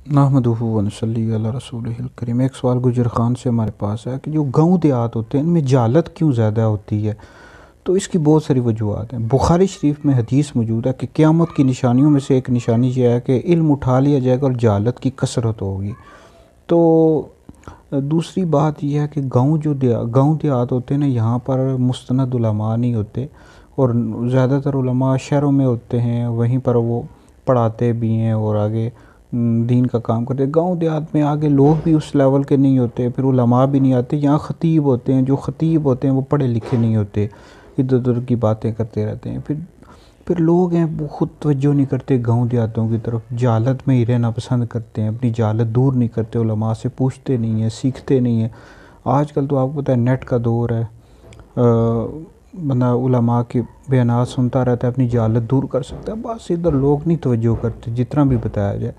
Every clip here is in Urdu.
نحمدہ و نصلی علی رسولہ الکریم۔ ایک سوال گجر خان سے ہمارے پاس ہے کہ جو گاؤں دیہات ہوتے ہیں ان میں جہالت کیوں زیادہ ہوتی ہے؟ تو اس کی بہت ساری وجوہات ہیں۔ بخاری شریف میں حدیث موجود ہے کہ قیامت کی نشانیوں میں سے ایک نشانی یہ ہے کہ علم اٹھا لیا جائے گا اور جہالت کی کثرت ہوگی۔ تو دوسری بات یہ ہے کہ گاؤں دیہات ہوتے ہیں نا، یہاں پر مستند علماء نہیں ہوتے، اور زیادہ تر علماء شہروں میں ہوتے ہیں، وہیں پر وہ پڑھاتے بھی ہیں اور آگے دین کا کام کرتے ہیں۔ گاؤں دیہات میں آگے لوگ بھی اس لیول کے نہیں ہوتے، پھر علماء بھی نہیں آتے۔ یہاں خطیب ہوتے ہیں، جو خطیب ہوتے ہیں وہ پڑھے لکھے نہیں ہوتے، ادھر ادھر کی باتیں کرتے رہتے ہیں۔ پھر لوگ ہیں وہ خود توجہ نہیں کرتے گاؤں دیہاتوں کی طرف، جہالت میں ہی رہنا پسند کرتے ہیں، اپنی جہالت دور نہیں کرتے، علماء سے پوچھتے نہیں ہیں، سیکھتے نہیں ہیں۔ آج کل تو آپ کو پتہ ہے نیٹ کا دور ہے، بندہ علماء کے بیانات سنتا رہتا ہے، اپنی جہالت دور کر سکتا ہے۔ بس ادھر لوگ نہیں توجہ کرتے جتنا بھی بتایا جائے۔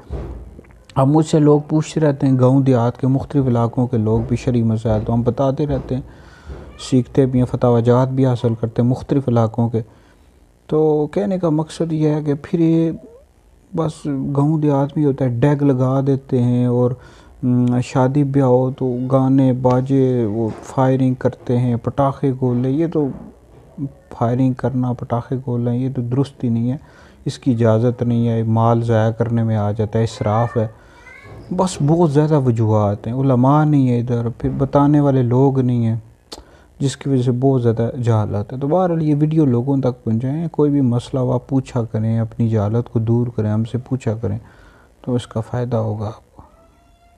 اب مجھ سے لوگ پوچھتے رہتے ہیں، گاؤں دیہات کے مختلف علاقوں کے لوگ بھی شرعی مسائل، تو ہم بتاتے رہتے ہیں، سیکھتے بھی ہیں، فتاوی جات بھی حاصل کرتے ہیں مختلف علاقوں کے۔ تو کہنے کا مقصد یہ ہے کہ پھر یہ بس گاؤں دیہات میں ہوتا ہے، ڈیگ لگا دیتے ہیں، اور شادی بیاہ ہو تو گانے باجے وہ فائرنگ کرتے ہیں، پٹاخے گولے۔ یہ تو فائرنگ کرنا، پٹاخے گولنا، یہ تو درست ہی نہیں ہے، اس کی اجازت نہیں ہے، مال ضائع کرنے میں آ جاتا ہے، اسراف ہے۔ بس بہت زیادہ وجوہات ہیں، علماء نہیں ہے ادھر، پھر بتانے والے لوگ نہیں ہیں، جس کی وجہ سے بہت زیادہ جہالت ہے۔ تو بہرحال یہ ویڈیو لوگوں تک پہنچائیں، کوئی بھی مسئلہ ہو آپ پوچھا کریں، اپنی جہالت کو دور کریں، ہم سے پوچھا کریں، تو اس کا فائدہ ہوگا۔